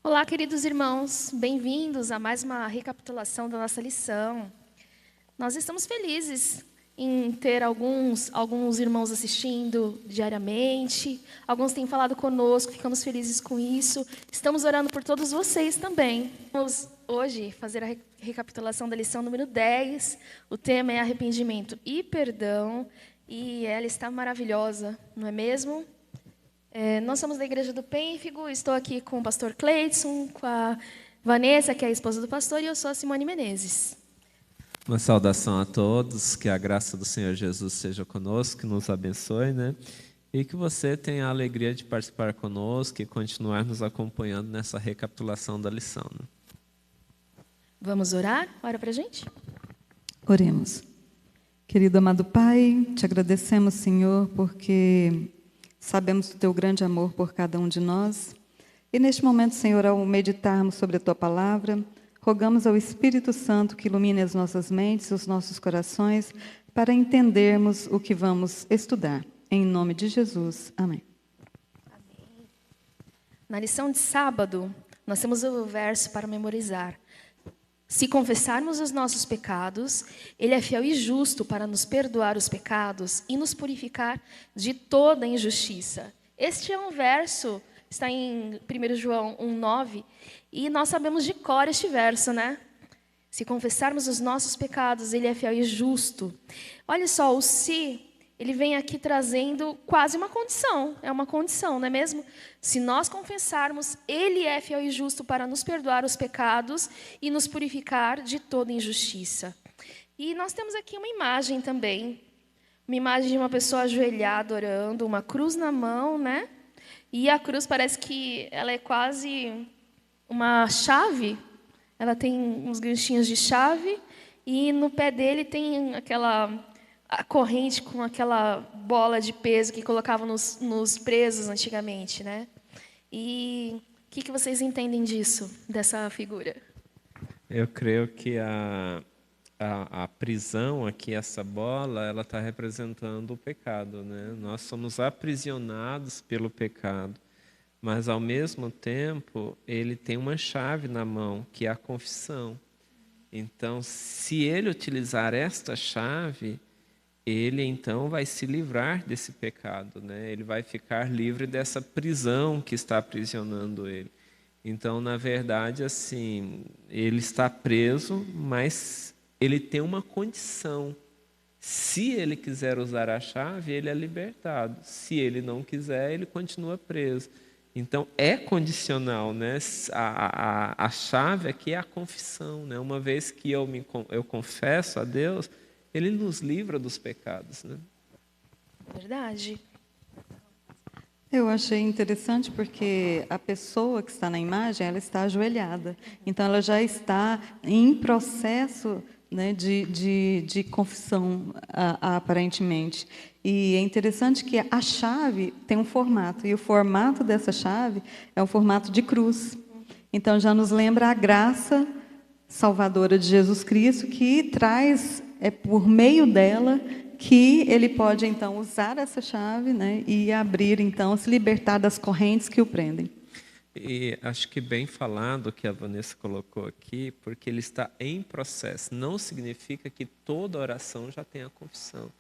Olá, queridos irmãos, bem-vindos a mais uma recapitulação da nossa lição. Nós estamos felizes em ter alguns irmãos assistindo diariamente, alguns têm falado conosco, ficamos felizes com isso. Estamos orando por todos vocês também. Vamos hoje fazer a recapitulação da lição número 10. O tema é arrependimento e perdão, e ela está maravilhosa, não é mesmo? Nós somos da Igreja do Pênfigo, estou aqui com o pastor Cleidson, com a Vanessa, que é a esposa do pastor, e eu sou a Simone Menezes. Uma saudação a todos, que a graça do Senhor Jesus seja conosco, que nos abençoe, né? E que você tenha a alegria de participar conosco e continuar nos acompanhando nessa recapitulação da lição. Né? Vamos orar? Ora para a gente? Oremos. Querido amado Pai, te agradecemos, Senhor, porque sabemos do teu grande amor por cada um de nós. E neste momento, Senhor, ao meditarmos sobre a tua palavra, rogamos ao Espírito Santo que ilumine as nossas mentes e os nossos corações para entendermos o que vamos estudar. Em nome de Jesus. Amém. Amém. Na lição de sábado, nós temos o verso para memorizar. Se confessarmos os nossos pecados, Ele é fiel e justo para nos perdoar os pecados e nos purificar de toda injustiça. Este é um verso, está em 1 João 1,9, e nós sabemos de cor este verso, né? Se confessarmos os nossos pecados, Ele é fiel e justo. Olha só, o se, ele vem aqui trazendo quase uma condição, é uma condição, não é mesmo? Se nós confessarmos, Ele é fiel e justo para nos perdoar os pecados e nos purificar de toda injustiça. E nós temos aqui uma imagem também, uma imagem de uma pessoa ajoelhada orando, uma cruz na mão, né? E a cruz parece que ela é quase uma chave, ela tem uns ganchinhos de chave e no pé dele tem a corrente com aquela bola de peso que colocavam nos presos antigamente, né? E o que vocês entendem disso, dessa figura? Eu creio que a prisão aqui, essa bola, ela está representando o pecado, né? Nós somos aprisionados pelo pecado, mas ao mesmo tempo ele tem uma chave na mão, que é a confissão. Então, se ele utilizar esta chave, ele então vai se livrar desse pecado, né? Ele vai ficar livre dessa prisão que está aprisionando ele. Então, na verdade, assim, ele está preso, mas ele tem uma condição. Se ele quiser usar a chave, ele é libertado. Se ele não quiser, ele continua preso. Então, é condicional, né? A chave aqui é a confissão, né? Uma vez que eu confesso a Deus, Ele nos livra dos pecados, né? Verdade. Eu achei interessante porque a pessoa que está na imagem, ela está ajoelhada. Então, ela já está em processo, né, de confissão, aparentemente. E é interessante que a chave tem um formato, e o formato dessa chave é um formato de cruz. Então, já nos lembra a graça salvadora de Jesus Cristo, que traz, por meio dela, que ele pode, então, usar essa chave, né, e abrir, então, se libertar das correntes que o prendem. E acho que bem falado o que a Vanessa colocou aqui, porque ele está em processo. Não significa que toda oração já tenha confissão.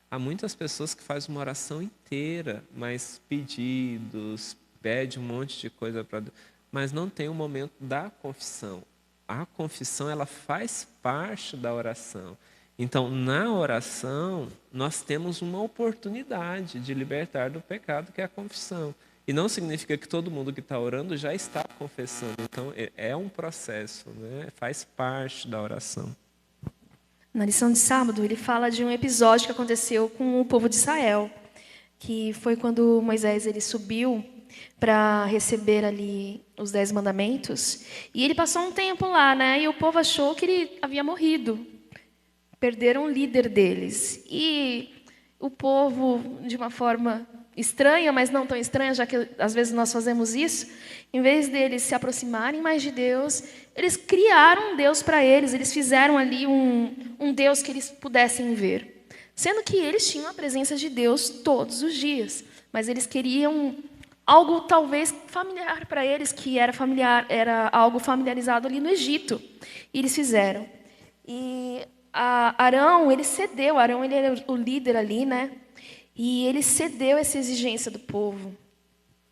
Há muitas pessoas que fazem uma oração inteira, mas pedidos, pede um monte de coisa para Deus, mas não tem o momento da confissão. A confissão, ela faz parte da oração. Então, na oração, nós temos uma oportunidade de libertar do pecado, que é a confissão. E não significa que todo mundo que está orando já está confessando. Então, é um processo, né? Faz parte da oração. Na lição de sábado, ele fala de um episódio que aconteceu com o povo de Israel, que foi quando Moisés ele subiu para receber ali os 10 mandamentos, e ele passou um tempo lá, né? E o povo achou que ele havia morrido. Perderam o líder deles. E o povo, de uma forma estranha, mas não tão estranha, já que às vezes nós fazemos isso, em vez deles se aproximarem mais de Deus, eles criaram um Deus para eles, eles fizeram ali um Deus que eles pudessem ver. Sendo que eles tinham a presença de Deus todos os dias, mas eles queriam algo talvez familiar para eles, que era familiar, era algo familiarizado ali no Egito. E eles fizeram. E Arão, ele cedeu. Arão, ele era o líder ali, né? E ele cedeu essa exigência do povo.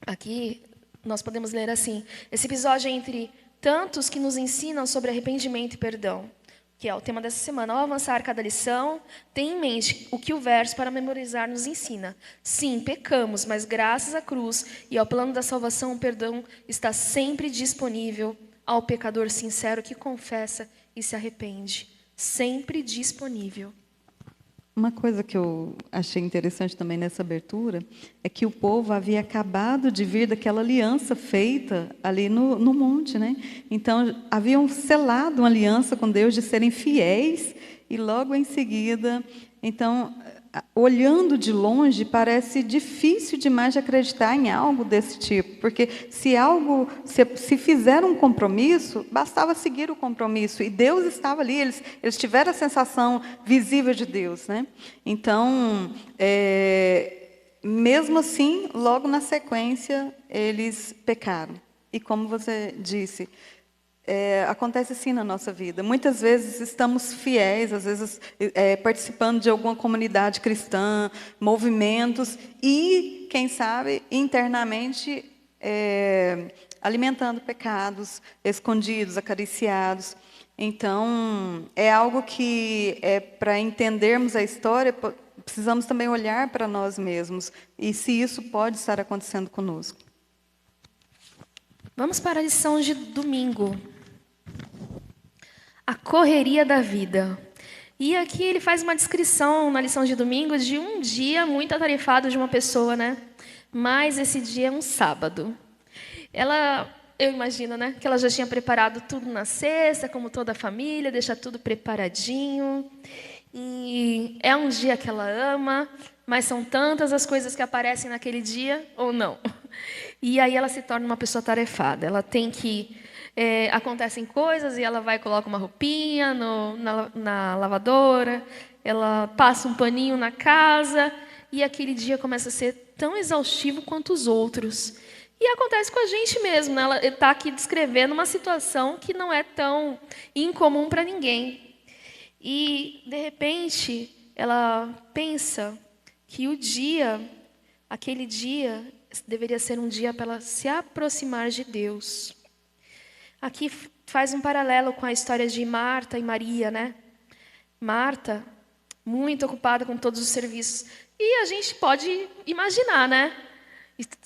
Aqui nós podemos ler assim: esse episódio é entre tantos que nos ensinam sobre arrependimento e perdão, que é o tema dessa semana. Ao avançar cada lição, tenha em mente o que o verso para memorizar nos ensina. Sim, pecamos, mas graças à cruz e ao plano da salvação, o perdão está sempre disponível ao pecador sincero que confessa e se arrepende. Sempre disponível. Uma coisa que eu achei interessante também nessa abertura é que o povo havia acabado de vir daquela aliança feita ali no monte, né? Então, haviam selado uma aliança com Deus de serem fiéis e logo em seguida, então, olhando de longe, parece difícil demais de acreditar em algo desse tipo, porque se fizeram um compromisso, bastava seguir o compromisso, e Deus estava ali, eles tiveram a sensação visível de Deus, né? Então, mesmo assim, logo na sequência, eles pecaram. E como você disse, acontece assim na nossa vida. Muitas vezes estamos fiéis, às vezes participando de alguma comunidade cristã, movimentos, e, quem sabe, internamente alimentando pecados escondidos, acariciados. Então, é algo que, para entendermos a história, precisamos também olhar para nós mesmos, e se isso pode estar acontecendo conosco. Vamos para a lição de domingo. A correria da vida. E aqui ele faz uma descrição na lição de domingo de um dia muito atarefado de uma pessoa, né? Mas esse dia é um sábado. Eu imagino, né? Que ela já tinha preparado tudo na sexta, como toda a família, deixa tudo preparadinho. E é um dia que ela ama, mas são tantas as coisas que aparecem naquele dia, ou não. E aí ela se torna uma pessoa atarefada. Ela tem que... acontecem coisas e ela vai e coloca uma roupinha na lavadora, ela passa um paninho na casa, e aquele dia começa a ser tão exaustivo quanto os outros. E acontece com a gente mesmo, né? Ela está aqui descrevendo uma situação que não é tão incomum para ninguém. E, de repente, ela pensa que aquele dia, deveria ser um dia para ela se aproximar de Deus. Aqui faz um paralelo com a história de Marta e Maria, né? Marta, muito ocupada com todos os serviços. E a gente pode imaginar, né?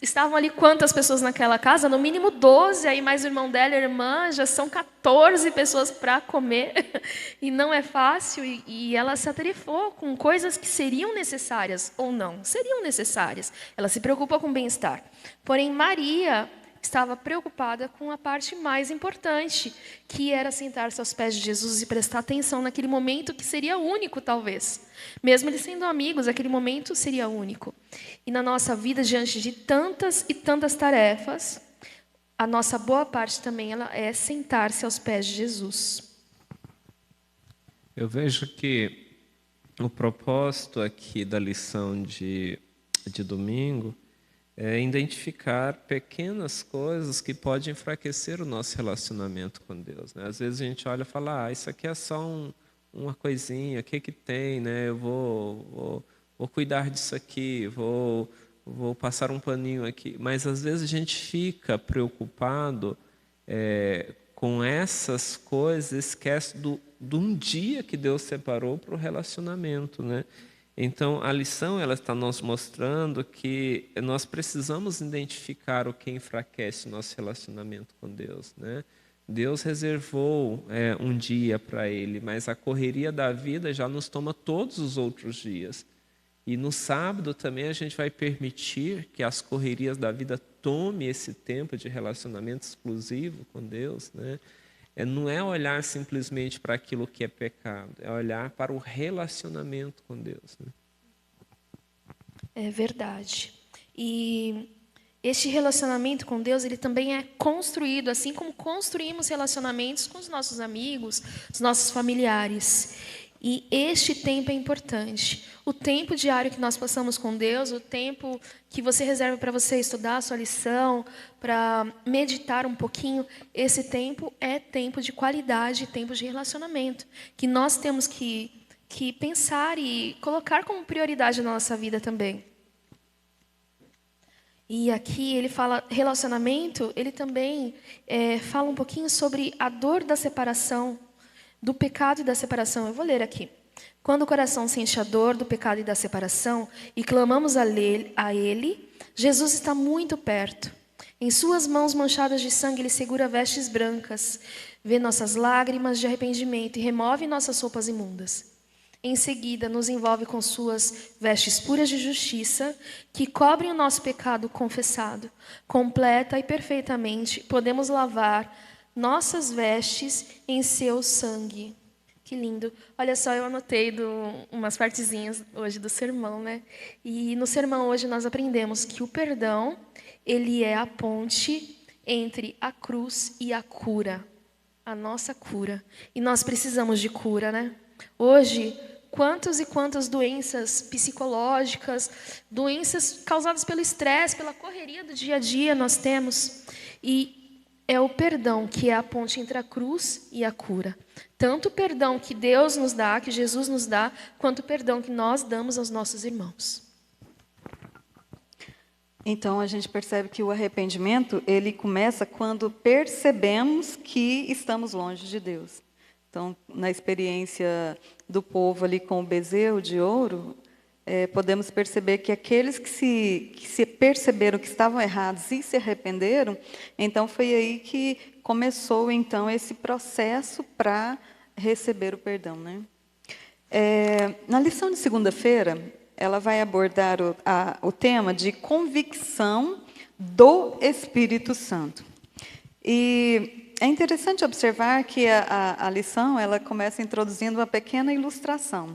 Estavam ali quantas pessoas naquela casa? No mínimo 12, aí mais o irmão dela e a irmã, já são 14 pessoas para comer. E não é fácil, e ela se atarefou com coisas que seriam necessárias, ou não, seriam necessárias. Ela se preocupa com o bem-estar. Porém, Maria estava preocupada com a parte mais importante, que era sentar-se aos pés de Jesus e prestar atenção naquele momento que seria único, talvez. Mesmo eles sendo amigos, aquele momento seria único. E na nossa vida, diante de tantas e tantas tarefas, a nossa boa parte também ela é sentar-se aos pés de Jesus. Eu vejo que o propósito aqui da lição de domingo é identificar pequenas coisas que podem enfraquecer o nosso relacionamento com Deus, né? Às vezes a gente olha e fala, isso aqui é só uma coisinha, o que tem, né? Eu vou cuidar disso aqui, vou passar um paninho aqui. Mas às vezes a gente fica preocupado com essas coisas, esquece de um dia que Deus separou para o relacionamento, né? Então, a lição ela está nos mostrando que nós precisamos identificar o que enfraquece o nosso relacionamento com Deus, né? Deus reservou um dia para Ele, mas a correria da vida já nos toma todos os outros dias. E no sábado também a gente vai permitir que as correrias da vida tomem esse tempo de relacionamento exclusivo com Deus, né? Não é olhar simplesmente para aquilo que é pecado, é olhar para o relacionamento com Deus, né? É verdade. E este relacionamento com Deus, ele também é construído, assim como construímos relacionamentos com os nossos amigos, os nossos familiares. E este tempo é importante. O tempo diário que nós passamos com Deus, o tempo que você reserva para você estudar a sua lição, para meditar um pouquinho, esse tempo é tempo de qualidade, tempo de relacionamento, que nós temos que pensar e colocar como prioridade na nossa vida também. E aqui ele fala relacionamento, ele também fala um pouquinho sobre a dor da separação, do pecado e da separação. Eu vou ler aqui. Quando o coração sente a dor do pecado e da separação e clamamos a Ele, Jesus está muito perto. Em suas mãos manchadas de sangue, Ele segura vestes brancas, vê nossas lágrimas de arrependimento e remove nossas roupas imundas. Em seguida, nos envolve com suas vestes puras de justiça, que cobrem o nosso pecado confessado. Completa e perfeitamente, podemos lavar nossas vestes em seu sangue. Que lindo. Olha só, eu anotei umas partezinhas hoje do sermão, né? E no sermão hoje nós aprendemos que o perdão, ele é a ponte entre a cruz e a cura. A nossa cura. E nós precisamos de cura, né? Hoje, quantas e quantas doenças psicológicas, doenças causadas pelo estresse, pela correria do dia a dia nós temos. E é o perdão que é a ponte entre a cruz e a cura. Tanto o perdão que Deus nos dá, que Jesus nos dá, quanto o perdão que nós damos aos nossos irmãos. Então, a gente percebe que o arrependimento, ele começa quando percebemos que estamos longe de Deus. Então, na experiência do povo ali com o bezerro de ouro, podemos perceber que aqueles que se perceberam que estavam errados e se arrependeram, então foi aí que começou então esse processo para receber o perdão, né? Na lição de segunda-feira, ela vai abordar o tema de convicção do Espírito Santo. E é interessante observar que a lição ela começa introduzindo uma pequena ilustração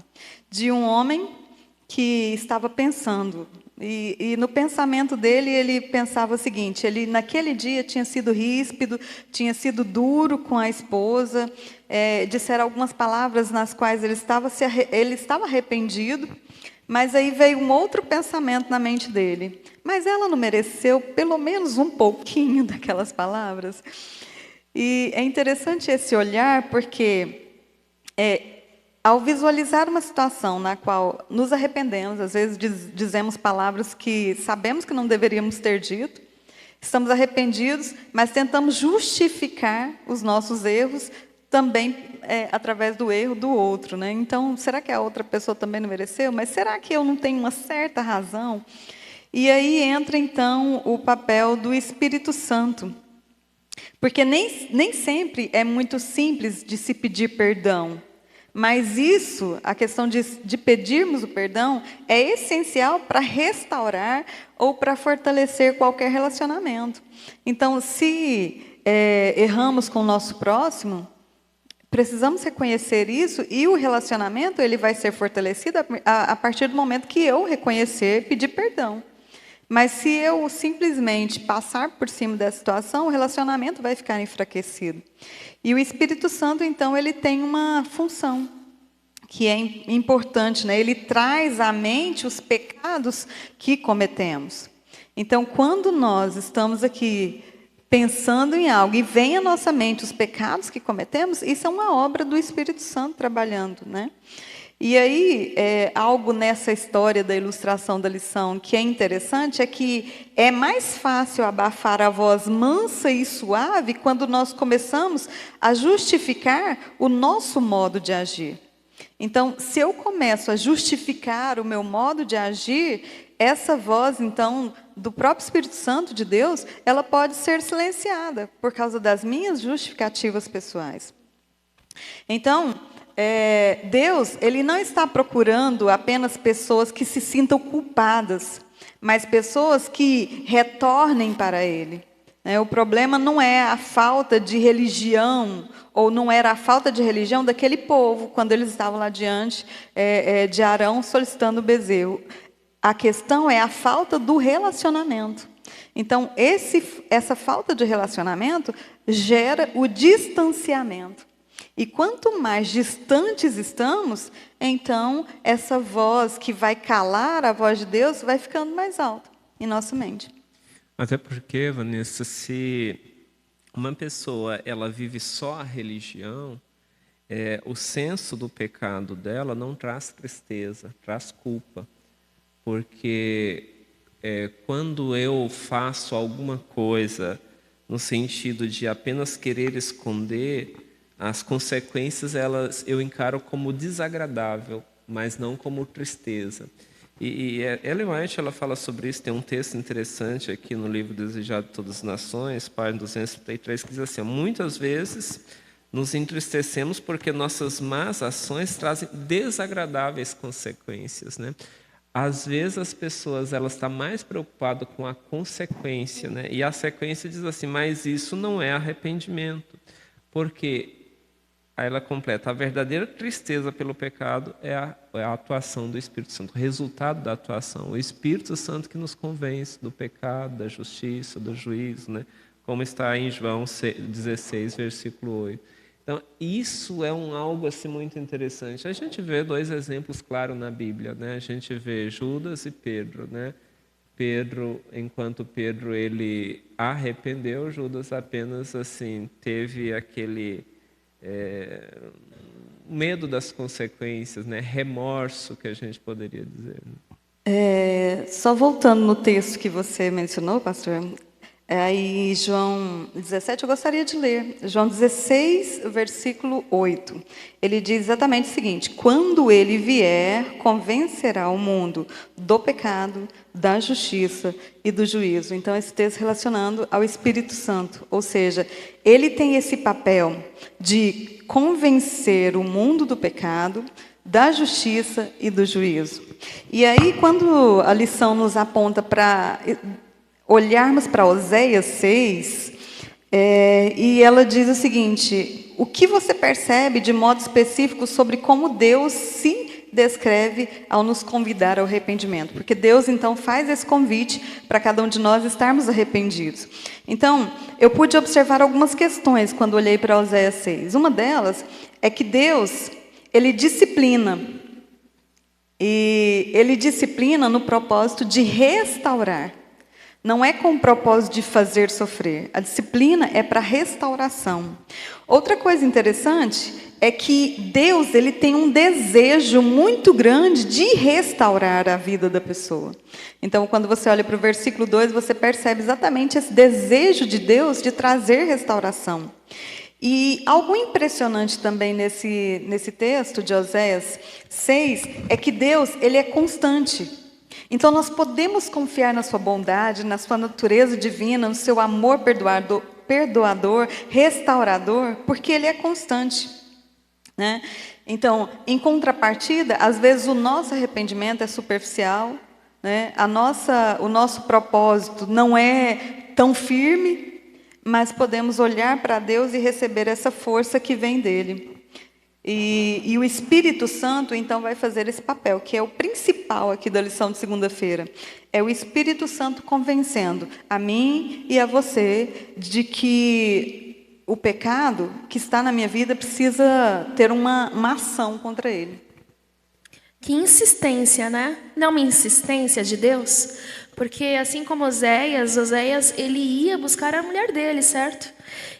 de um homem que estava pensando. E no pensamento dele, ele pensava o seguinte: ele naquele dia tinha sido ríspido, tinha sido duro com a esposa, disseram algumas palavras nas quais ele estava arrependido, mas aí veio um outro pensamento na mente dele. Mas ela não mereceu pelo menos um pouquinho daquelas palavras? E é interessante esse olhar, porque ao visualizar uma situação na qual nos arrependemos, às vezes dizemos palavras que sabemos que não deveríamos ter dito, estamos arrependidos, mas tentamos justificar os nossos erros também através do erro do outro, né? Então, será que a outra pessoa também não mereceu? Mas será que eu não tenho uma certa razão? E aí entra, então, o papel do Espírito Santo. Porque nem sempre é muito simples de se pedir perdão. Mas isso, a questão de pedirmos o perdão, é essencial para restaurar ou para fortalecer qualquer relacionamento. Então, se erramos com o nosso próximo, precisamos reconhecer isso e o relacionamento ele vai ser fortalecido a partir do momento que eu reconhecer e pedir perdão. Mas se eu simplesmente passar por cima dessa situação, o relacionamento vai ficar enfraquecido. E o Espírito Santo, então, ele tem uma função que é importante, né? Ele traz à mente os pecados que cometemos. Então, quando nós estamos aqui pensando em algo e vem à nossa mente os pecados que cometemos, isso é uma obra do Espírito Santo trabalhando, né? E aí, algo nessa história da ilustração da lição que é interessante é que é mais fácil abafar a voz mansa e suave quando nós começamos a justificar o nosso modo de agir. Então, se eu começo a justificar o meu modo de agir, essa voz, então, do próprio Espírito Santo de Deus, ela pode ser silenciada por causa das minhas justificativas pessoais. Então, Deus, ele não está procurando apenas pessoas que se sintam culpadas, mas pessoas que retornem para Ele. O problema não é a falta de religião, ou não era a falta de religião daquele povo, quando eles estavam lá diante de Arão solicitando o bezerro. A questão é a falta do relacionamento. Então, essa falta de relacionamento gera o distanciamento. E quanto mais distantes estamos, então essa voz que vai calar a voz de Deus vai ficando mais alta em nossa mente. Até porque, Vanessa, se uma pessoa ela vive só a religião, o senso do pecado dela não traz tristeza, traz culpa. Porque quando eu faço alguma coisa no sentido de apenas querer esconder, as consequências eu encaro como desagradável, mas não como tristeza. E Ellen White ela fala sobre isso, tem um texto interessante aqui no livro Desejado de Todas as Nações, página 233, que diz assim: muitas vezes nos entristecemos porque nossas más ações trazem desagradáveis consequências, né? Às vezes as pessoas elas estão mais preocupadas com a consequência, né? E a sequência diz assim: mas isso não é arrependimento, porque aí ela completa: a verdadeira tristeza pelo pecado é a atuação do Espírito Santo, o resultado da atuação, o Espírito Santo que nos convence do pecado, da justiça, do juízo, né? Como está em João 16, versículo 8. Então, isso é algo assim, muito interessante. A gente vê dois exemplos claros na Bíblia, né? A gente vê Judas e Pedro, né? Enquanto Pedro ele arrependeu, Judas apenas assim teve aquele medo das consequências, né? Remorso, que a gente poderia dizer. Só voltando no texto que você mencionou, pastor, aí João 17, eu gostaria de ler. João 16, versículo 8. Ele diz exatamente o seguinte: quando ele vier, convencerá o mundo do pecado, da justiça e do juízo. Então, esse texto relacionando ao Espírito Santo. Ou seja, ele tem esse papel de convencer o mundo do pecado, da justiça e do juízo. E aí, quando a lição nos aponta para olharmos para Oséias 6, e ela diz o seguinte: o que você percebe de modo específico sobre como Deus se descreve ao nos convidar ao arrependimento? Porque Deus, então, faz esse convite para cada um de nós estarmos arrependidos. Então, eu pude observar algumas questões quando olhei para Oséias 6. Uma delas é que Deus, Ele disciplina. E Ele disciplina no propósito de restaurar. Não é com o propósito de fazer sofrer. A disciplina é para restauração. Outra coisa interessante é que Deus ele tem um desejo muito grande de restaurar a vida da pessoa. Então, quando você olha para o versículo 2, você percebe exatamente esse desejo de Deus de trazer restauração. E algo impressionante também nesse texto de Oséias 6 é que Deus ele é constante. Então, nós podemos confiar na sua bondade, na sua natureza divina, no seu amor perdoador, restaurador, porque Ele é constante, né? Então, em contrapartida, às vezes o nosso arrependimento é superficial, né? O nosso propósito não é tão firme, mas podemos olhar para Deus e receber essa força que vem dEle. E o Espírito Santo, então, vai fazer esse papel, que é o principal aqui da lição de segunda-feira. É o Espírito Santo convencendo a mim e a você de que o pecado que está na minha vida precisa ter uma ação contra ele. Que insistência, né? Não uma insistência de Deus? Porque assim como Oséias, ele ia buscar a mulher dele, certo?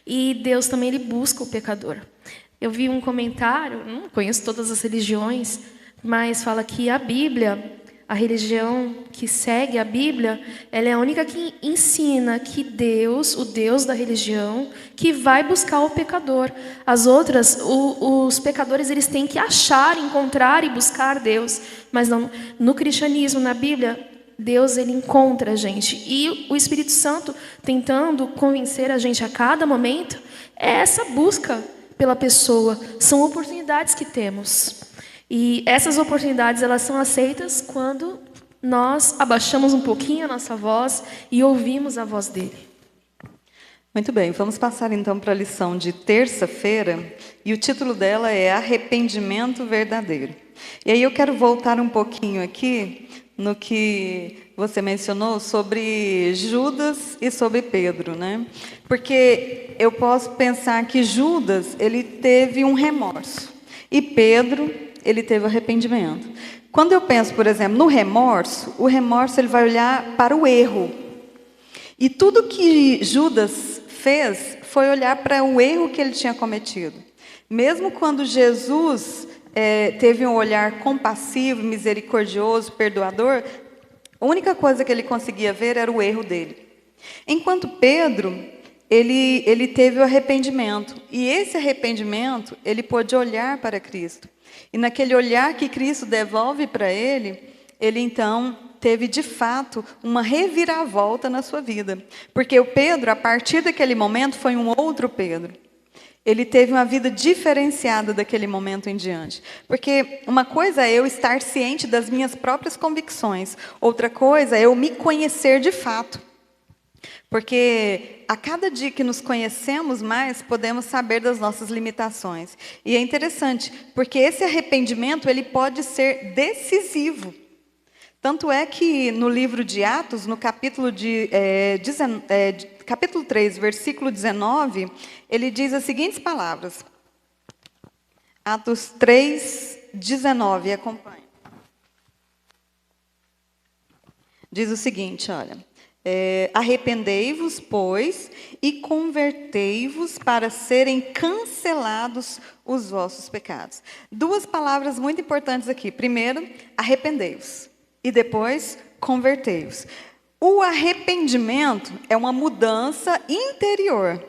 E Deus também ele busca o pecador. Eu vi um comentário, não conheço todas as religiões, mas fala que a Bíblia, a religião que segue a Bíblia, ela é a única que ensina que Deus, o Deus da religião, que vai buscar o pecador. As outras, os pecadores, eles têm que achar, encontrar e buscar Deus. Mas não, no cristianismo, na Bíblia, Deus ele encontra a gente. E o Espírito Santo tentando convencer a gente a cada momento, é essa busca pela pessoa, são oportunidades que temos. E essas oportunidades elas são aceitas quando nós abaixamos um pouquinho a nossa voz e ouvimos a voz dele. Muito bem, vamos passar então para a lição de terça-feira, e o título dela é Arrependimento Verdadeiro. E aí eu quero voltar um pouquinho aqui no que você mencionou sobre Judas e sobre Pedro, né? Porque eu posso pensar que Judas, ele teve um remorso, e Pedro, ele teve arrependimento. Quando eu penso, por exemplo, no remorso, o remorso ele vai olhar para o erro. E tudo que Judas fez foi olhar para o erro que ele tinha cometido. Mesmo quando Jesus teve um olhar compassivo, misericordioso, perdoador, a única coisa que ele conseguia ver era o erro dele. Enquanto Pedro, ele teve o arrependimento. E esse arrependimento, ele pôde olhar para Cristo. E naquele olhar que Cristo devolve para ele então teve de fato uma reviravolta na sua vida. Porque o Pedro, a partir daquele momento, foi um outro Pedro. Ele teve uma vida diferenciada daquele momento em diante. Porque uma coisa é eu estar ciente das minhas próprias convicções, outra coisa é eu me conhecer de fato. Porque a cada dia que nos conhecemos mais, podemos saber das nossas limitações. E é interessante, porque esse arrependimento ele pode ser decisivo. Tanto é que no livro de Atos, no capítulo 3, versículo 19, ele diz as seguintes palavras. Atos 3, 19, acompanhe. Diz o seguinte, olha. Arrependei-vos, pois, e convertei-vos para serem cancelados os vossos pecados. Duas palavras muito importantes aqui. Primeiro, arrependei-vos. E depois, convertei-vos. O arrependimento é uma mudança interior.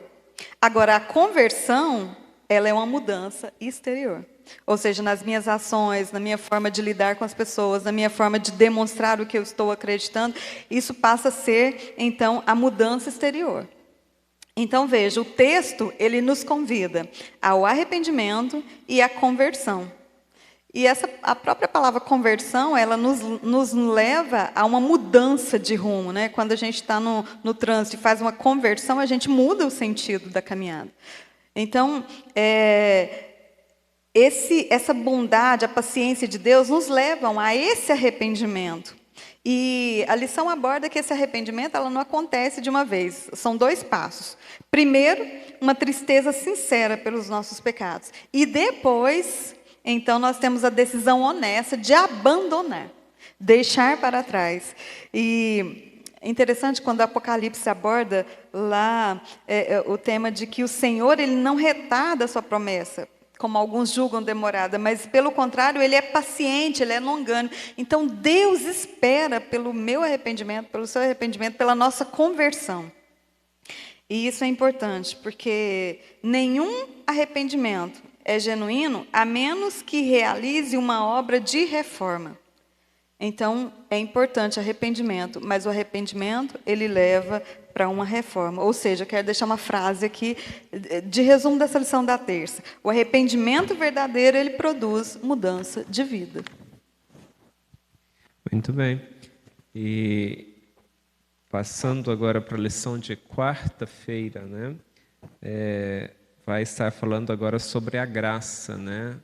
Agora, a conversão, ela é uma mudança exterior. Ou seja, nas minhas ações, na minha forma de lidar com as pessoas, na minha forma de demonstrar o que eu estou acreditando, isso passa a ser, então, a mudança exterior. Então, veja, o texto, ele nos convida ao arrependimento e à conversão. E a própria palavra conversão, ela nos leva a uma mudança de rumo, né? Quando a gente está no trânsito e faz uma conversão, a gente muda o sentido da caminhada. Então, essa bondade, a paciência de Deus nos levam a esse arrependimento. E a lição aborda que esse arrependimento ela não acontece de uma vez. São 2 passos. Primeiro, uma tristeza sincera pelos nossos pecados. E depois, então, nós temos a decisão honesta de abandonar, deixar para trás. E é interessante quando o Apocalipse aborda lá o tema de que o Senhor ele não retarda a sua promessa, como alguns julgam demorada, mas, pelo contrário, Ele é paciente, Ele é longânimo. Então, Deus espera pelo meu arrependimento, pelo seu arrependimento, pela nossa conversão. E isso é importante, porque nenhum arrependimento é genuíno, a menos que realize uma obra de reforma. Então, é importante arrependimento, mas o arrependimento, ele leva para uma reforma. Ou seja, eu quero deixar uma frase aqui de resumo dessa lição da terça. O arrependimento verdadeiro, ele produz mudança de vida. Muito bem. E passando agora para a lição de quarta-feira, né? Vai estar falando agora sobre a graça, né?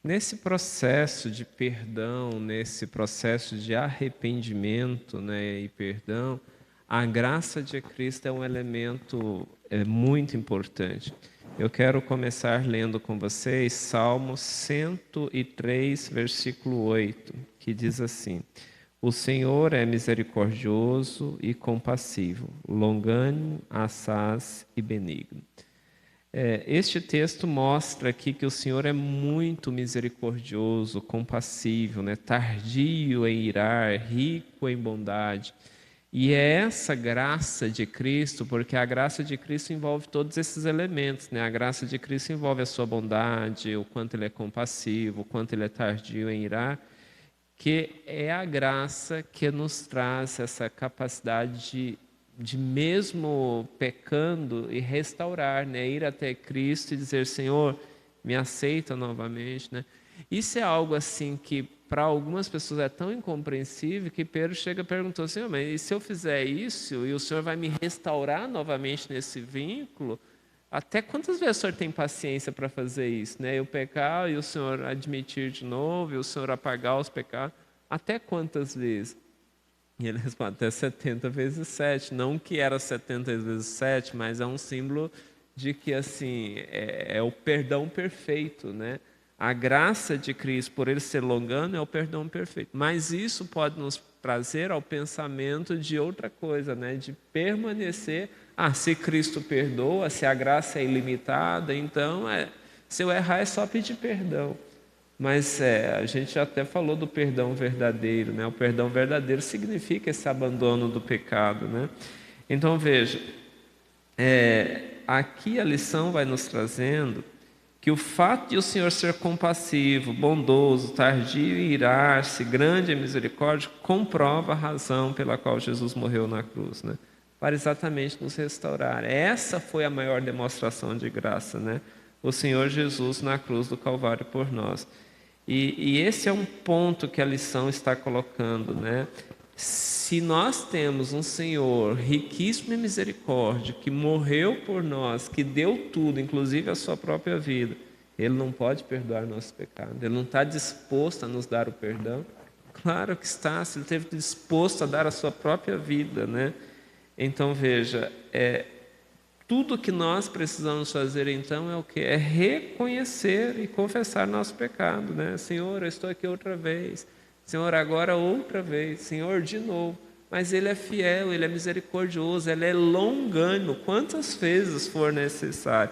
Nesse processo de perdão, nesse processo de arrependimento, né, e perdão, a graça de Cristo é um elemento muito importante. Eu quero começar lendo com vocês Salmo 103, versículo 8, que diz assim: O Senhor é misericordioso e compassivo, longânimo, assaz e benigno. Este texto mostra aqui que o Senhor é muito misericordioso, compassivo, né? Tardio em irar, rico em bondade. E é essa graça de Cristo, porque a graça de Cristo envolve todos esses elementos, né? A graça de Cristo envolve a sua bondade, o quanto Ele é compassivo, o quanto Ele é tardio em irar, que é a graça que nos traz essa capacidade de mesmo pecando e restaurar, né? Ir até Cristo e dizer: Senhor, me aceita novamente, né? Isso é algo assim que para algumas pessoas é tão incompreensível que Pedro chega e perguntou: Senhor, mas e se eu fizer isso e o Senhor vai me restaurar novamente nesse vínculo? Até quantas vezes o Senhor tem paciência para fazer isso, né? Eu pecar e o Senhor admitir de novo, e o Senhor apagar os pecados. até quantas vezes? E ele responde, até 70 vezes 7. Não que era 70 vezes 7, mas é um símbolo de que assim, é o perdão perfeito, né? A graça de Cristo, por ele ser longano, é o perdão perfeito. Mas isso pode nos trazer ao pensamento de outra coisa, né? De permanecer, se Cristo perdoa, se a graça é ilimitada, então, se eu errar é só pedir perdão. Mas a gente até falou do perdão verdadeiro, né? O perdão verdadeiro significa esse abandono do pecado, né? Então, veja, aqui a lição vai nos trazendo que o fato de o Senhor ser compassivo, bondoso, tardio em irar-se, grande em misericórdia, comprova a razão pela qual Jesus morreu na cruz, né? Para exatamente nos restaurar. Essa foi a maior demonstração de graça, né? O Senhor Jesus na cruz do Calvário por nós. E esse é um ponto que a lição está colocando, né? Se nós temos um Senhor riquíssimo em misericórdia, que morreu por nós, que deu tudo, inclusive a sua própria vida, Ele não pode perdoar nosso pecado. Ele não está disposto a nos dar o perdão? Claro que está, se Ele esteve disposto a dar a sua própria vida, né? Então, veja, tudo que nós precisamos fazer, então, é o quê? É reconhecer e confessar nosso pecado, né? Senhor, eu estou aqui outra vez. Senhor, agora outra vez. Senhor, de novo. Mas Ele é fiel, Ele é misericordioso, Ele é longânimo, quantas vezes for necessário.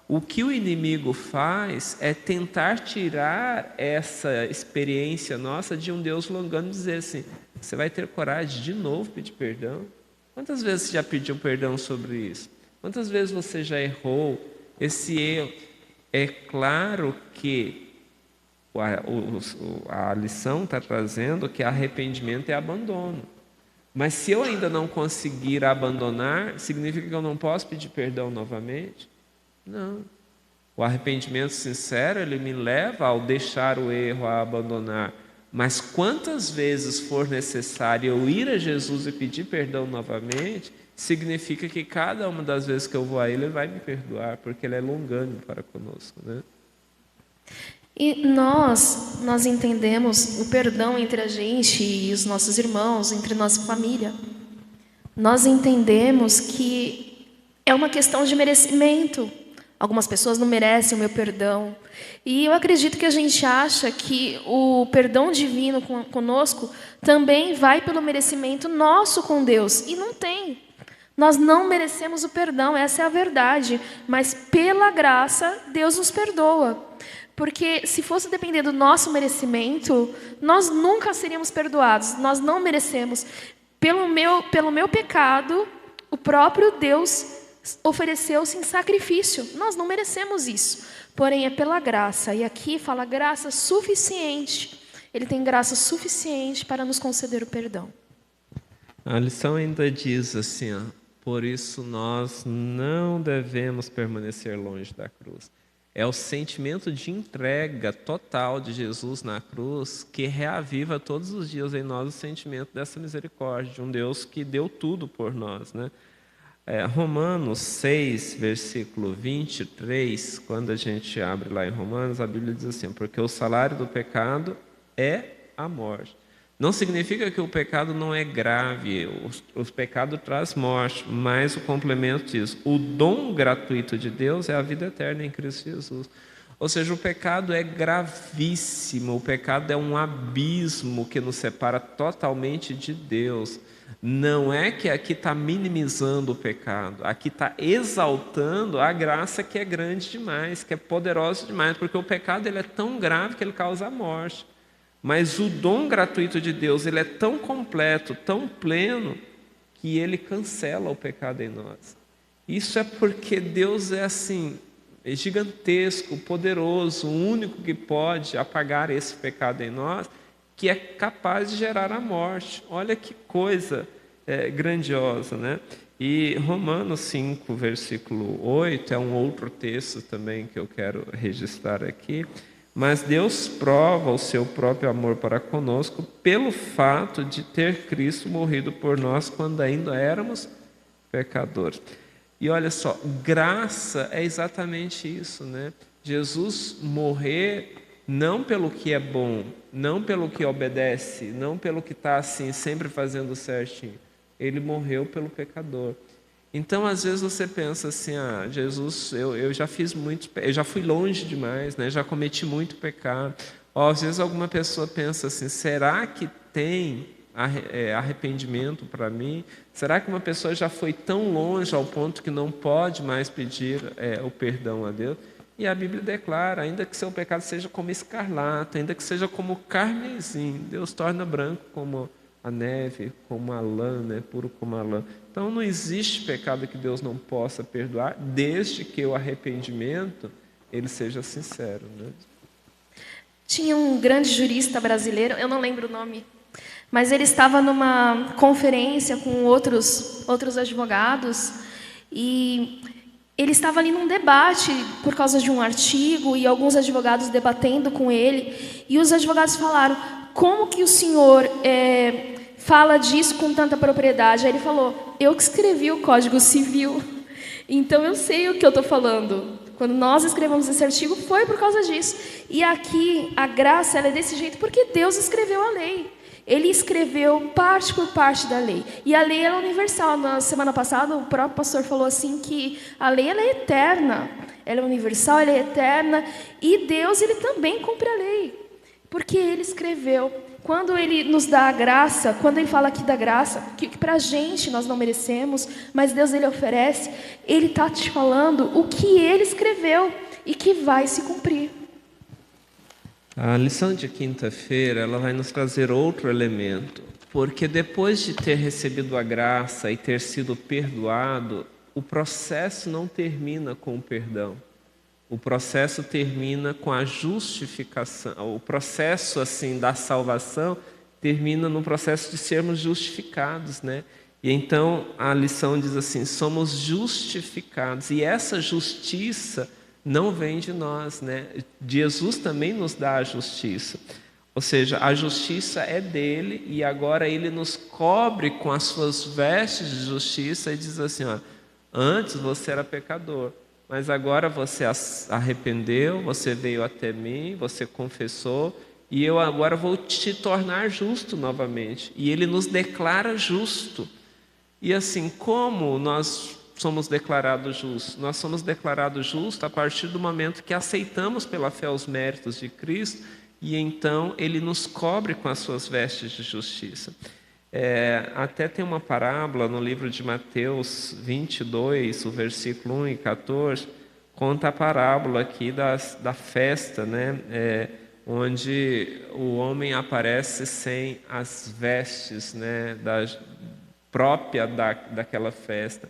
O que o inimigo faz é tentar tirar essa experiência nossa de um Deus longânimo e dizer assim, você vai ter coragem de novo pedir perdão? Quantas vezes você já pediu perdão sobre isso? Quantas vezes você já errou? Esse erro, é claro que a lição está trazendo que arrependimento é abandono. Mas se eu ainda não conseguir abandonar, significa que eu não posso pedir perdão novamente? Não. O arrependimento sincero, ele me leva ao deixar o erro, a abandonar. Mas quantas vezes for necessário eu ir a Jesus e pedir perdão novamente, significa que cada uma das vezes que eu vou a Ele, Ele vai me perdoar, porque Ele é longânimo para conosco, né? E nós entendemos o perdão entre a gente e os nossos irmãos, entre nossa família. Nós entendemos que é uma questão de merecimento. Algumas pessoas não merecem o meu perdão. E eu acredito que a gente acha que o perdão divino conosco também vai pelo merecimento nosso com Deus. E não tem. Nós não merecemos o perdão, essa é a verdade. Mas pela graça, Deus nos perdoa. Porque se fosse depender do nosso merecimento, nós nunca seríamos perdoados. Nós não merecemos. Pelo meu pecado, o próprio Deus ofereceu-se em sacrifício. Nós não merecemos isso. Porém, é pela graça. E aqui fala graça suficiente. Ele tem graça suficiente para nos conceder o perdão. A lição ainda diz assim, por isso nós não devemos permanecer longe da cruz. É o sentimento de entrega total de Jesus na cruz que reaviva todos os dias em nós o sentimento dessa misericórdia, de um Deus que deu tudo por nós, né? Romanos 6, versículo 23, quando a gente abre lá em Romanos, a Bíblia diz assim, porque o salário do pecado é a morte. Não significa que o pecado não é grave, o pecado traz morte, mas o complemento diz, o dom gratuito de Deus é a vida eterna em Cristo Jesus. Ou seja, o pecado é gravíssimo, o pecado é um abismo que nos separa totalmente de Deus. Não é que aqui está minimizando o pecado, aqui está exaltando a graça que é grande demais, que é poderosa demais, porque o pecado ele é tão grave que ele causa a morte. Mas o dom gratuito de Deus, ele é tão completo, tão pleno, que ele cancela o pecado em nós. Isso é porque Deus é assim, é gigantesco, poderoso, o único que pode apagar esse pecado em nós, que é capaz de gerar a morte. Olha que coisa grandiosa, né? E Romanos 5, versículo 8, é um outro texto também que eu quero registrar aqui. Mas Deus prova o seu próprio amor para conosco pelo fato de ter Cristo morrido por nós quando ainda éramos pecadores. E olha só, graça é exatamente isso, né? Jesus morrer não pelo que é bom, não pelo que obedece, não pelo que está assim, sempre fazendo certinho. Ele morreu pelo pecador. Então, às vezes você pensa assim, Jesus, eu já fiz muito, eu já fui longe demais, né? Já cometi muito pecado. Ou, às vezes alguma pessoa pensa assim, será que tem arrependimento para mim? Será que uma pessoa já foi tão longe ao ponto que não pode mais pedir o perdão a Deus? E a Bíblia declara, ainda que seu pecado seja como escarlata, ainda que seja como carmesim, Deus torna branco como a neve, como a lã, né? Puro como a lã. Então não existe pecado que Deus não possa perdoar, desde que o arrependimento ele seja sincero, né? Tinha um grande jurista brasileiro, eu não lembro o nome, mas ele estava numa conferência com outros advogados e ele estava ali num debate por causa de um artigo e alguns advogados debatendo com ele. E os advogados falaram, como que o senhor fala disso com tanta propriedade? Aí ele falou, eu que escrevi o Código Civil, então eu sei o que eu estou falando. Quando nós escrevemos esse artigo, foi por causa disso. E aqui, a graça ela é desse jeito porque Deus escreveu a lei. Ele escreveu parte por parte da lei. E a lei é universal. Na semana passada, o próprio pastor falou assim que a lei ela é eterna. Ela é universal, ela é eterna. E Deus ele também cumpre a lei. Porque Ele escreveu. Quando Ele nos dá a graça, quando Ele fala aqui da graça, que para a gente nós não merecemos, mas Deus Ele oferece, Ele está te falando o que Ele escreveu e que vai se cumprir. A lição de quinta-feira, ela vai nos trazer outro elemento, porque depois de ter recebido a graça e ter sido perdoado, o processo não termina com o perdão. O processo termina com a justificação. O processo assim da salvação termina no processo de sermos justificados, né? E então a lição diz assim: somos justificados, e essa justiça não vem de nós, né? Jesus também nos dá a justiça. Ou seja, a justiça é dele e agora ele nos cobre com as suas vestes de justiça e diz assim, antes você era pecador, mas agora você arrependeu, você veio até mim, você confessou e eu agora vou te tornar justo novamente. E ele nos declara justo. E assim, como nós somos declarados justos? Nós somos declarados justos a partir do momento que aceitamos pela fé os méritos de Cristo e então Ele nos cobre com as suas vestes de justiça. Até tem uma parábola no livro de Mateus 22, o versículo 1 e 14, conta a parábola aqui da festa, né? Onde o homem aparece sem as vestes, né? Própria daquela festa.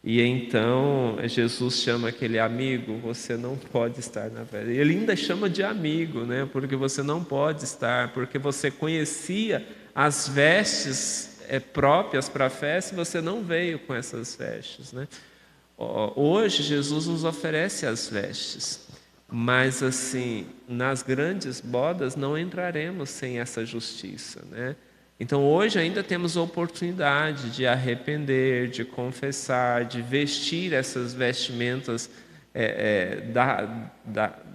E então Jesus chama aquele amigo, você não pode estar na festa. Ele ainda chama de amigo, né? Porque você não pode estar, porque você conhecia as vestes próprias para a festa e você não veio com essas vestes, né? Hoje Jesus nos oferece as vestes, mas assim, nas grandes bodas não entraremos sem essa justiça, né? Então hoje ainda temos a oportunidade de arrepender, de confessar, de vestir essas vestimentas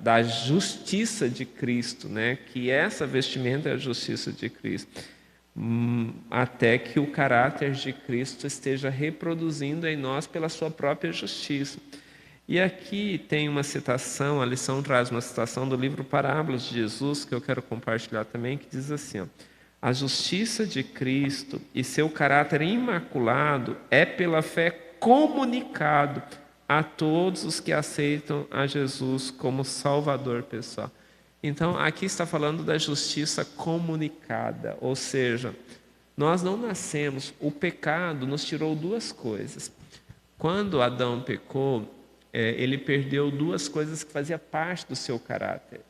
da justiça de Cristo, né? Que essa vestimenta é a justiça de Cristo, até que o caráter de Cristo esteja reproduzindo em nós pela sua própria justiça. E aqui tem uma citação, a lição traz uma citação do livro Parábolas de Jesus, que eu quero compartilhar também, que diz assim, a justiça de Cristo e seu caráter imaculado é pela fé comunicado a todos os que aceitam a Jesus como Salvador pessoal. Então, aqui está falando da justiça comunicada, ou seja, nós não nascemos, o pecado nos tirou duas coisas. Quando Adão pecou, ele perdeu duas coisas que faziam parte do seu caráter.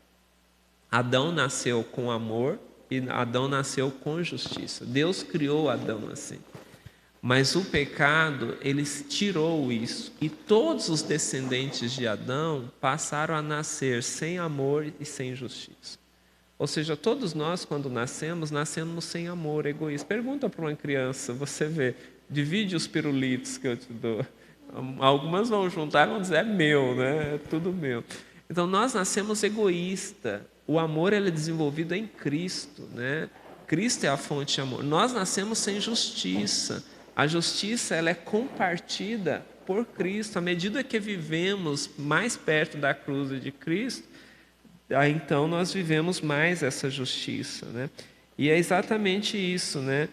Adão nasceu com amor, e Adão nasceu com justiça. Deus criou Adão assim. Mas o pecado, ele tirou isso. E todos os descendentes de Adão passaram a nascer sem amor e sem justiça. Ou seja, todos nós, quando nascemos sem amor, egoísta. Pergunta para uma criança, você vê, divide os pirulitos que eu te dou. Algumas vão juntar e vão dizer, é meu, né? É tudo meu. Então, nós nascemos egoísta. O amor ele é desenvolvido em Cristo, né? Cristo é a fonte de amor. Nós nascemos sem justiça. A justiça ela é compartida por Cristo. À medida que vivemos mais perto da cruz de Cristo, aí então nós vivemos mais essa justiça, né? E é exatamente isso, né?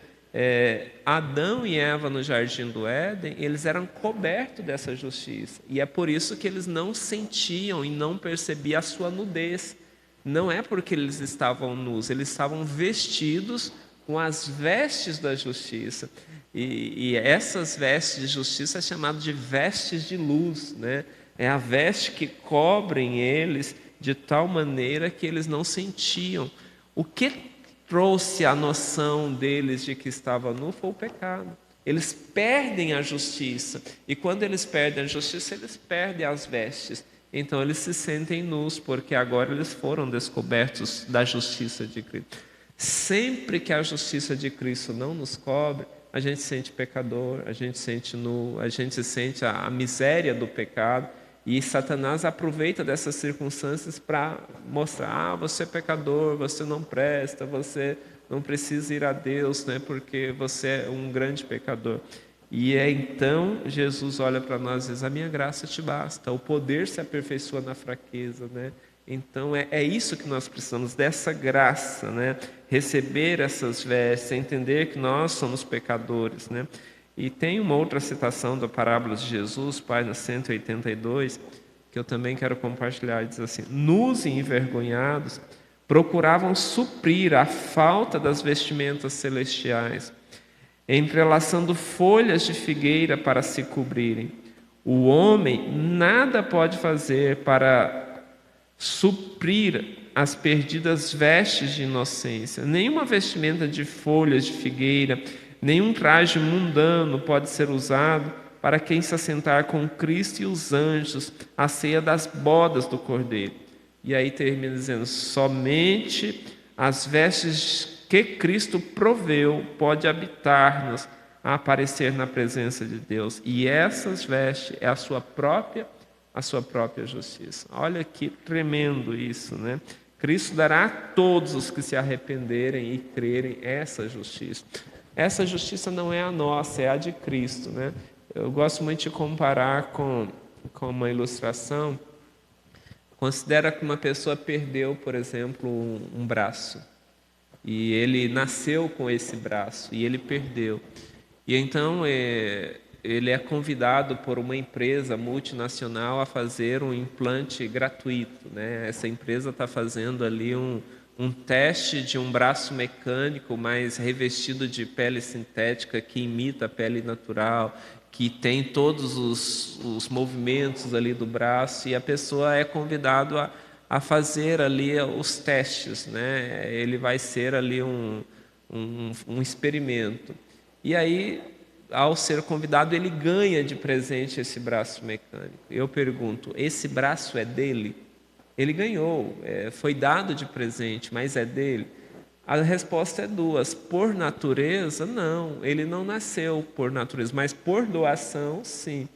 Adão e Eva no Jardim do Éden, eles eram cobertos dessa justiça. E é por isso que eles não sentiam e não percebiam a sua nudez. Não é porque eles estavam nus, eles estavam vestidos com as vestes da justiça. E essas vestes de justiça é chamado de vestes de luz, né? É a veste que cobrem eles de tal maneira que eles não sentiam. O que trouxe a noção deles de que estava nu foi o pecado. Eles perdem a justiça. E quando eles perdem a justiça, eles perdem as vestes. Então eles se sentem nus, porque agora eles foram descobertos da justiça de Cristo. Sempre que a justiça de Cristo não nos cobre, a gente se sente pecador, a gente se sente nu, a gente sente a miséria do pecado. E Satanás aproveita dessas circunstâncias para mostrar: você é pecador, você não presta, você não precisa ir a Deus, né, porque você é um grande pecador. E então Jesus olha para nós e diz: a minha graça te basta, o poder se aperfeiçoa na fraqueza, né? Então é isso que nós precisamos, dessa graça, né? Receber essas vestes, entender que nós somos pecadores, né? E tem uma outra citação da parábola de Jesus, página 182, que eu também quero compartilhar. Diz assim: nus e envergonhados procuravam suprir a falta das vestimentas celestiais, entrelaçando folhas de figueira para se cobrirem. O homem nada pode fazer para suprir as perdidas vestes de inocência. Nenhuma vestimenta de folhas de figueira, nenhum traje mundano pode ser usado para quem se assentar com Cristo e os anjos à ceia das bodas do Cordeiro. E aí termina dizendo: somente as vestes que Cristo proveu pode habitar-nos a aparecer na presença de Deus. E essas vestes é a sua própria justiça. Olha que tremendo isso, né? Cristo dará a todos os que se arrependerem e crerem essa justiça. Essa justiça não é a nossa, é a de Cristo, né? Eu gosto muito de comparar com uma ilustração. Considera que uma pessoa perdeu, por exemplo, um braço. E ele nasceu com esse braço e ele perdeu. E então ele é convidado por uma empresa multinacional a fazer um implante gratuito, né? Essa empresa está fazendo ali um teste de um braço mecânico, mas revestido de pele sintética que imita a pele natural, que tem todos os movimentos ali do braço, e a pessoa é convidada a fazer ali os testes, né? Ele vai ser ali um experimento. E aí, ao ser convidado, ele ganha de presente esse braço mecânico. Eu pergunto: esse braço é dele? Ele ganhou, foi dado de presente, mas é dele? A resposta é duas. Por natureza, não. Ele não nasceu por natureza, mas por doação, sim.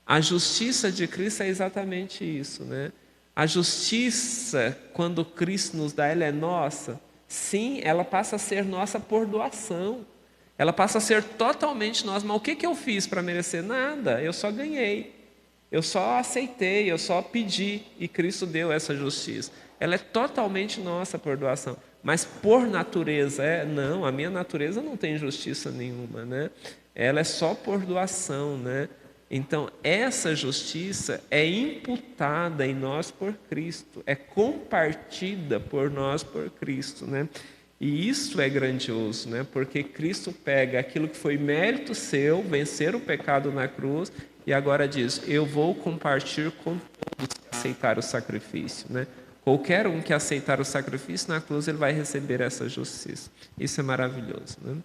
A justiça de Cristo é exatamente isso, né? A justiça, quando Cristo nos dá, ela é nossa. Sim, ela passa a ser nossa por doação. Ela passa a ser totalmente nossa. Mas o que eu fiz para merecer? Nada, eu só ganhei. Eu só aceitei, eu só pedi, e Cristo deu essa justiça. Ela é totalmente nossa por doação. Mas por natureza, não, a minha natureza não tem justiça nenhuma, né? Ela é só por doação, né? Então, essa justiça é imputada em nós por Cristo, é compartida por nós por Cristo, né? E isso é grandioso, né? Porque Cristo pega aquilo que foi mérito seu, vencer o pecado na cruz, e agora diz: eu vou compartilhar com todos que aceitar o sacrifício, né? Qualquer um que aceitar o sacrifício na cruz, ele vai receber essa justiça. Isso é maravilhoso, né?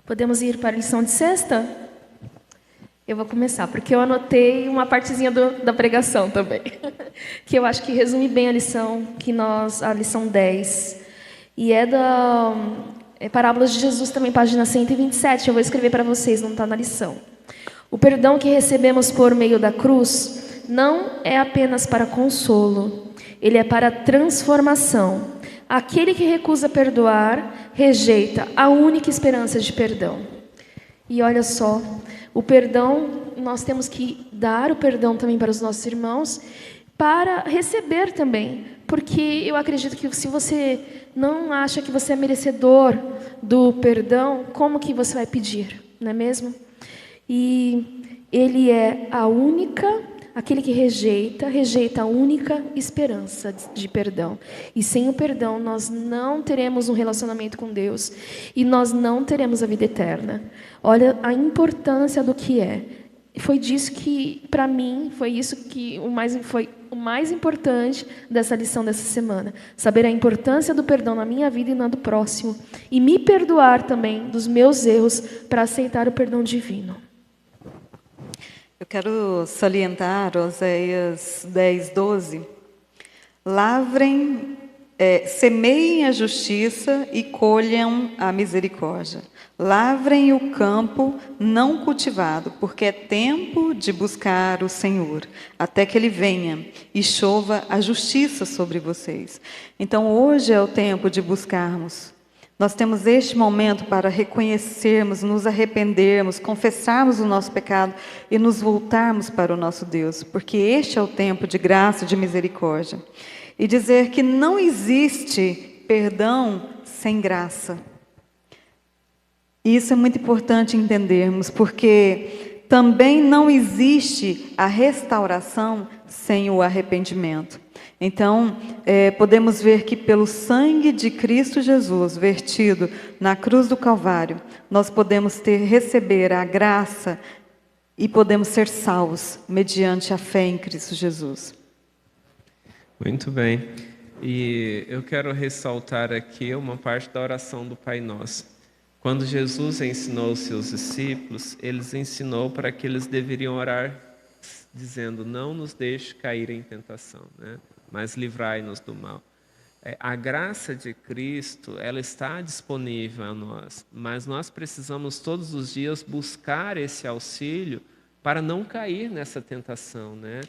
Podemos ir para a lição de sexta? Eu vou começar, porque eu anotei uma partezinha da pregação também, que eu acho que resume bem a lição, a lição 10. E é da Parábolas de Jesus também, página 127. Eu vou escrever para vocês, não está na lição. O perdão que recebemos por meio da cruz não é apenas para consolo. ele é para transformação. Aquele que recusa perdoar, rejeita a única esperança de perdão. E olha só, o perdão, nós temos que dar o perdão também para os nossos irmãos, para receber também. Porque eu acredito que se você não acha que você é merecedor do perdão, como que você vai pedir, não é mesmo? E ele é aquele que rejeita a única esperança de perdão. E sem o perdão, nós não teremos um relacionamento com Deus e nós não teremos a vida eterna. Olha a importância do que é. Foi disso que, para mim, foi o mais importante dessa lição dessa semana. Saber a importância do perdão na minha vida e na do próximo. E me perdoar também dos meus erros para aceitar o perdão divino. Eu quero salientar Oséias 10, 12. Semeiem a justiça e colham a misericórdia. Lavrem o campo não cultivado, porque é tempo de buscar o Senhor, até que Ele venha e chova a justiça sobre vocês. Então, hoje é o tempo de buscarmos. Nós temos este momento para reconhecermos, nos arrependermos, confessarmos o nosso pecado e nos voltarmos para o nosso Deus, porque este é o tempo de graça e de misericórdia. E dizer que não existe perdão sem graça. Isso é muito importante entendermos, porque também não existe a restauração sem o arrependimento. Então, podemos ver que pelo sangue de Cristo Jesus, vertido na cruz do Calvário, nós podemos receber a graça e podemos ser salvos mediante a fé em Cristo Jesus. Muito bem. E eu quero ressaltar aqui uma parte da oração do Pai Nosso. Quando Jesus ensinou os seus discípulos, eles ensinou para que eles deveriam orar dizendo: não nos deixe cair em tentação, né? Mas livrai-nos do mal. A graça de Cristo, ela está disponível a nós, mas nós precisamos todos os dias buscar esse auxílio para não cair nessa tentação, né?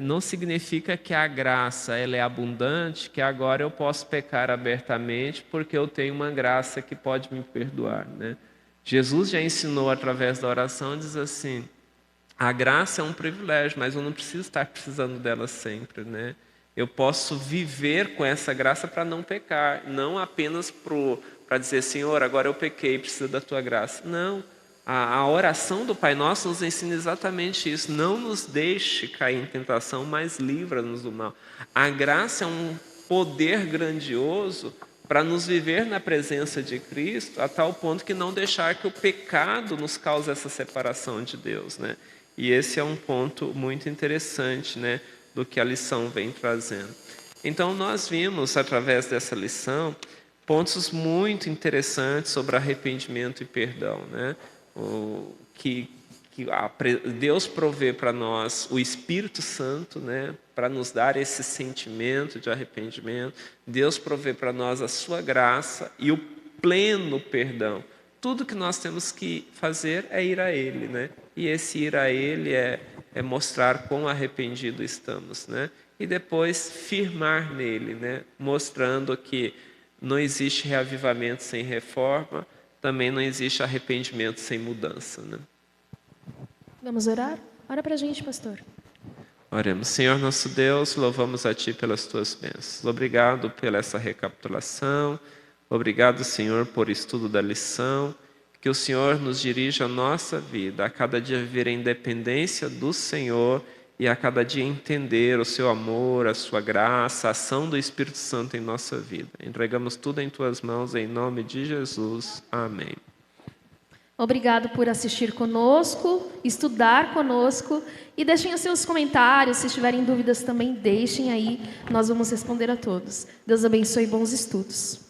Não significa que a graça ela é abundante, que agora eu posso pecar abertamente porque eu tenho uma graça que pode me perdoar, né? Jesus já ensinou através da oração, diz assim: a graça é um privilégio, mas eu não preciso estar precisando dela sempre, né? Eu posso viver com essa graça para não pecar, não apenas para dizer: Senhor, agora eu pequei, preciso da tua graça. Não, a oração do Pai Nosso nos ensina exatamente isso. Não nos deixe cair em tentação, mas livra-nos do mal. A graça é um poder grandioso para nos viver na presença de Cristo, a tal ponto que não deixar que o pecado nos cause essa separação de Deus, né? E esse é um ponto muito interessante, né, do que a lição vem trazendo. Então, nós vimos, através dessa lição, pontos muito interessantes sobre arrependimento e perdão, né? Deus provê para nós o Espírito Santo, né, para nos dar esse sentimento de arrependimento. Deus provê para nós a sua graça e o pleno perdão. Tudo que nós temos que fazer é ir a Ele, né? E esse ir a Ele é mostrar quão arrependido estamos, né? E depois firmar nele, né? Mostrando que não existe reavivamento sem reforma, também não existe arrependimento sem mudança, né? Vamos orar? Ora para a gente, pastor. Oremos. Senhor nosso Deus, louvamos a Ti pelas Tuas bênçãos. Obrigado pela essa recapitulação. Obrigado, Senhor, por estudo da lição. Que o Senhor nos dirija a nossa vida, a cada dia viver em dependência do Senhor e a cada dia entender o Seu amor, a Sua graça, a ação do Espírito Santo em nossa vida. Entregamos tudo em Tuas mãos, em nome de Jesus. Amém. Obrigado por assistir conosco, estudar conosco e deixem os seus comentários. Se tiverem dúvidas também, deixem aí. Nós vamos responder a todos. Deus abençoe e bons estudos.